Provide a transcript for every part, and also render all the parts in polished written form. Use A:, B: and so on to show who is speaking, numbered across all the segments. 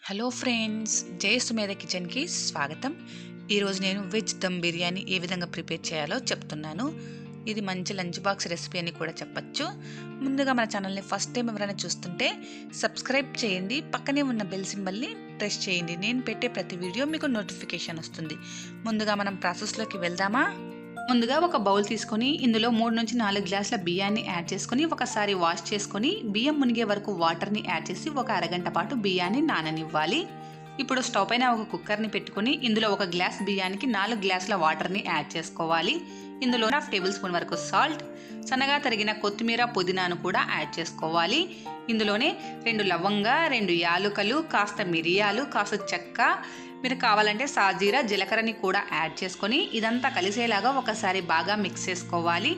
A: Hello friends, జై సుమేధ కిచెన్కి స్వాగతం. ఈరోజు నేను వెజ్ దమ్ బిర్యానీ ఏ విధంగా ప్రిపేర్ చేయాలో చెప్తున్నాను. ఇది మంచి లంచ్ బాక్స్ రెసిపీ అని కూడా చెప్పచ్చు. ముందుగా మన ఛానల్ని ఫస్ట్ టైం ఎవరైనా చూస్తుంటే సబ్స్క్రైబ్ చేయండి, పక్కనే ఉన్న బెల్ సింబల్ని ప్రెస్ చేయండి. నేను పెట్టే ప్రతి వీడియో మీకు నోటిఫికేషన్ వస్తుంది. ముందుగా మనం ప్రాసెస్లోకి వెళ్దామా? ముందుగా ఒక బౌల్ తీసుకొని ఇందులో 3 నుంచి 4 గ్లాసుల బియ్యాన్ని యాడ్ చేసుకొని ఒకసారి వాష్ చేసుకొని బియ్యం మునిగే వరకు వాటర్ని యాడ్ చేసి ఒక అరగంట పాటు బియ్యాన్ని నాననివ్వాలి. ఇప్పుడు స్టవ్ పైన ఒక కుక్కర్ని పెట్టుకొని ఇందులో 1 గ్లాస్ బియ్యానికి 4 గ్లాసుల వాటర్ని యాడ్ చేసుకోవాలి. ఇందులో 1/2 టేబుల్ స్పూన్ వరకు సాల్ట్, సన్నగా తరిగిన కొత్తిమీర, పుదీనాను కూడా యాడ్ చేసుకోవాలి. ఇందులోనే 2 లవంగా, 2 యాలుకలు, కాస్త మిరియాలు, కాస్త చెక్క, మీరు కావాలంటే సాజీరా, జీలకర్రని కూడా యాడ్ చేసుకొని ఇదంతా కలిసేలాగా ఒకసారి బాగా మిక్స్ చేసుకోవాలి.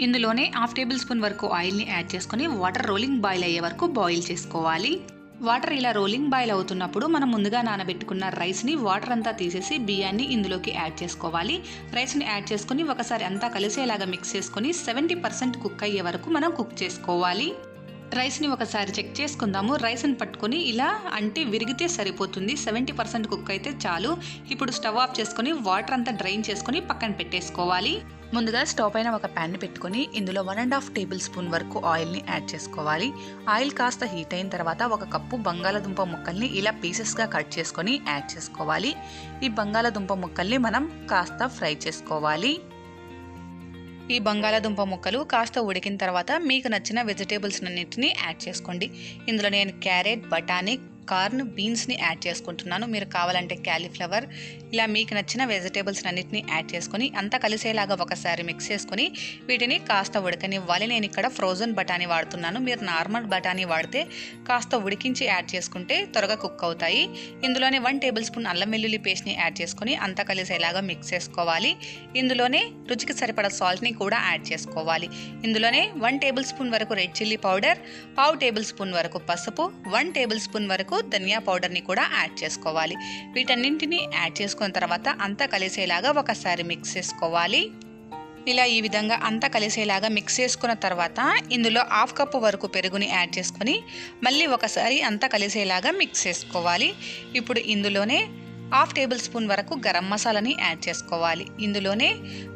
A: ఇందులోనే 1/2 టేబుల్ స్పూన్ వరకు ఆయిల్ని యాడ్ చేసుకొని వాటర్ రోలింగ్ బాయిల్ అయ్యే వరకు బాయిల్ చేసుకోవాలి. వాటర్ ఇలా రోలింగ్ బాయిల్ అవుతున్నప్పుడు మనం ముందుగా నానబెట్టుకున్న రైస్ని వాటర్ అంతా తీసేసి బియ్యాన్ని ఇందులోకి యాడ్ చేసుకోవాలి. రైస్ని యాడ్ చేసుకొని ఒకసారి అంతా కలిసేలాగా మిక్స్ చేసుకొని 70% కుక్ అయ్యే వరకు మనం కుక్ చేసుకోవాలి. రైస్ని ఒకసారి చెక్ చేసుకుందాము. రైస్ని పట్టుకొని ఇలా అంటే విరిగితే సరిపోతుంది. 70% కుక్ అయితే చాలు. ఇప్పుడు స్టవ్ ఆఫ్ చేసుకొని వాటర్ అంతా డ్రైన్ చేసుకొని పక్కన పెట్టేసుకోవాలి. ముందుగా స్టవ్ పైన ఒక ప్యాన్ని పెట్టుకొని ఇందులో 1.5 టేబుల్ స్పూన్ వరకు ఆయిల్ని యాడ్ చేసుకోవాలి. ఆయిల్ కాస్త హీట్ అయిన తర్వాత 1 కప్పు బంగాళదుంప ముక్కల్ని ఇలా పీసెస్గా కట్ చేసుకొని యాడ్ చేసుకోవాలి. ఈ బంగాళదుంప ముక్కల్ని మనం కాస్త ఫ్రై చేసుకోవాలి. ఈ బంగాళాదుంప ముక్కలు కాస్త ఉడికిన తర్వాత మీకు నచ్చిన వెజిటేబుల్స్ అన్నింటినీ యాడ్ చేసుకోండి. ఇందులో నేను క్యారెట్, బఠానీ, కార్న్, బీన్స్ని యాడ్ చేసుకుంటున్నాను. మీరు కావాలంటే క్యాలీఫ్లవర్, ఇలా మీకు నచ్చిన వెజిటేబుల్స్ అన్నింటినీ యాడ్ చేసుకొని అంతా కలిసేలాగా ఒకసారి మిక్స్ చేసుకొని వీటిని కాస్త ఉడకనివ్వాలి. నేను ఇక్కడ ఫ్రోజన్ బఠానీ వాడుతున్నాను. మీరు నార్మల్ బఠానీ వాడితే కాస్త ఉడికించి యాడ్ చేసుకుంటే త్వరగా కుక్ అవుతాయి. ఇందులోనే 1 టేబుల్ స్పూన్ అల్లం వెల్లుల్లి పేస్ట్ని యాడ్ చేసుకొని అంతా కలిసేలాగా మిక్స్ చేసుకోవాలి. ఇందులోనే రుచికి సరిపడా సాల్ట్ని కూడా యాడ్ చేసుకోవాలి. ఇందులోనే 1 టేబుల్ స్పూన్ వరకు red chilli powder, 1/2 table spoon వరకు పసుపు, 1 టేబుల్ స్పూన్ వరకు ధనియా పౌడర్ని కూడా యాడ్ చేసుకోవాలి. వీటన్నింటినీ యాడ్ చేసుకున్న తర్వాత అంతా కలిసేలాగా ఒకసారి మిక్స్ చేసుకోవాలి. ఇలా ఈ విధంగా అంతా కలిసేలాగా మిక్స్ చేసుకున్న తర్వాత ఇందులో 1/2 కప్పు వరకు పెరుగుని యాడ్ చేసుకొని మళ్ళీ ఒకసారి అంతా కలిసేలాగా మిక్స్ చేసుకోవాలి. ఇప్పుడు ఇందులోనే 1/2 టేబుల్ స్పూన్ వరకు గరం మసాలాని యాడ్ చేసుకోవాలి. ఇందులోనే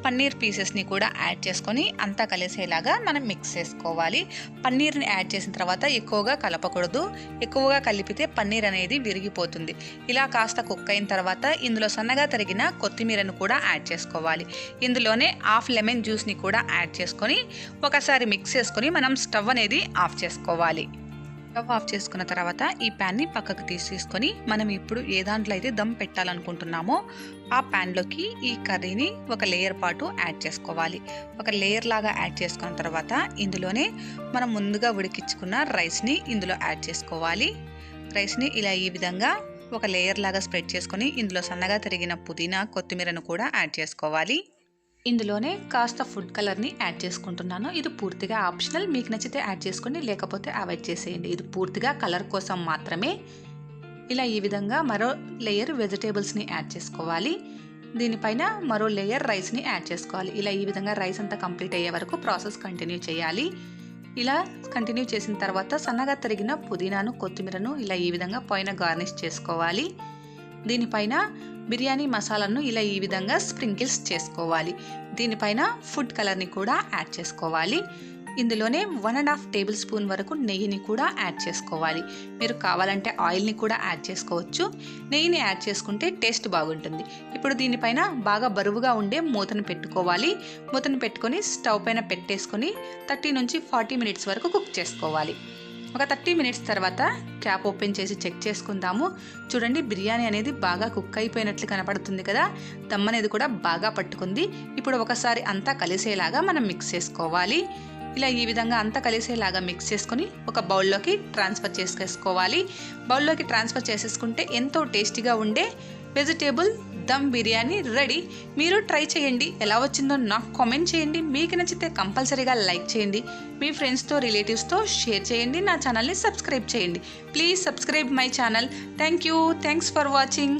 A: పన్నీర్ పీసెస్ని కూడా యాడ్ చేసుకొని అంతా కలిసేలాగా మనం మిక్స్ చేసుకోవాలి. పన్నీర్ని యాడ్ చేసిన తర్వాత ఎక్కువగా కలపకూడదు. ఎక్కువగా కలిపితే పన్నీర్ అనేది విరిగిపోతుంది. ఇలా కాస్త కుక్ అయిన తర్వాత ఇందులో సన్నగా తరిగిన కొత్తిమీరను కూడా యాడ్ చేసుకోవాలి. ఇందులోనే 1/2 లెమన్ జ్యూస్ని కూడా యాడ్ చేసుకొని ఒకసారి మిక్స్ చేసుకొని మనం స్టవ్ అనేది ఆఫ్ చేసుకోవాలి. స్టవ్ ఆఫ్ చేసుకున్న తర్వాత ఈ ప్యాన్ని పక్కకు తీసేసుకొని మనం ఇప్పుడు ఏ దాంట్లో అయితే దమ్ పెట్టాలనుకుంటున్నామో ఆ ప్యాన్లోకి ఈ కర్రీని ఒక లేయర్ పాటు యాడ్ చేసుకోవాలి. ఒక లేయర్ లాగా యాడ్ చేసుకున్న తర్వాత ఇందులోనే మనం ముందుగా ఉడికించుకున్న రైస్ని ఇందులో యాడ్ చేసుకోవాలి. రైస్ని ఇలా ఈ విధంగా ఒక లేయర్ లాగా స్ప్రెడ్ చేసుకొని ఇందులో సన్నగా తరిగిన పుదీనా, కొత్తిమీరను కూడా యాడ్ చేసుకోవాలి. ఇందులోనే కాస్త ఫుడ్ కలర్ని యాడ్ చేసుకుంటున్నాను. ఇది పూర్తిగా ఆప్షనల్. మీకు నచ్చితే యాడ్ చేసుకోండి, లేకపోతే అవాయిడ్ చేసేయండి. ఇది పూర్తిగా కలర్ కోసం మాత్రమే. ఇలా ఈ విధంగా మరో లేయర్ వెజిటేబుల్స్ని యాడ్ చేసుకోవాలి. దీనిపైన మరో లేయర్ రైస్ని యాడ్ చేసుకోవాలి. ఇలా ఈ విధంగా రైస్ అంతా కంప్లీట్ అయ్యే వరకు ప్రాసెస్ కంటిన్యూ చేయాలి. ఇలా కంటిన్యూ చేసిన తర్వాత సన్నగా తరిగిన పుదీనాను, కొత్తిమీరను ఇలా ఈ విధంగా పైన గార్నిష్ చేసుకోవాలి. దీనిపైన బిర్యానీ మసాలాను ఇలా ఈ విధంగా స్ప్రింకిల్స్ చేసుకోవాలి. దీనిపైన ఫుడ్ కలర్ని కూడా యాడ్ చేసుకోవాలి. ఇందులోనే 1.5 టేబుల్ స్పూన్ వరకు నెయ్యిని కూడా యాడ్ చేసుకోవాలి. మీరు కావాలంటే ఆయిల్ని కూడా యాడ్ చేసుకోవచ్చు. నెయ్యిని యాడ్ చేసుకుంటే టేస్ట్ బాగుంటుంది. ఇప్పుడు దీనిపైన బాగా బరువుగా ఉండే మూతను పెట్టుకోవాలి. మూతను పెట్టుకొని స్టవ్ పైన పెట్టేసుకొని 30 నుంచి 40 మినిట్స్ వరకు కుక్ చేసుకోవాలి. ఒక 30 మినిట్స్ తర్వాత క్యాప్ ఓపెన్ చేసి చెక్ చేసుకుందాము. చూడండి, బిర్యానీ అనేది బాగా కుక్ అయిపోయినట్లు కనపడుతుంది కదా. దమ్ అనేది కూడా బాగా పట్టుకుంది. ఇప్పుడు ఒకసారి అంతా కలిసేలాగా మనం మిక్స్ చేసుకోవాలి. ఇలా ఈ విధంగా అంతా కలిసేలాగా మిక్స్ చేసుకొని ఒక బౌల్లోకి ట్రాన్స్ఫర్ చేసేసుకోవాలి. బౌల్లోకి ట్రాన్స్ఫర్ చేసేసుకుంటే ఎంతో టేస్టీగా ఉండే వెజిటేబుల్ దమ్ బిర్యానీ రెడీ. మీరు ట్రై చేయండి. ఎలా వచ్చిందో నాకు కామెంట్ చేయండి. మీకు నచ్చితే కంపల్సరీగా లైక్ చేయండి. మీ ఫ్రెండ్స్తో, రిలేటివ్స్తో షేర్ చేయండి. నా ఛానల్ని సబ్స్క్రైబ్ చేయండి. Please subscribe my channel. Thank you. Thanks for watching.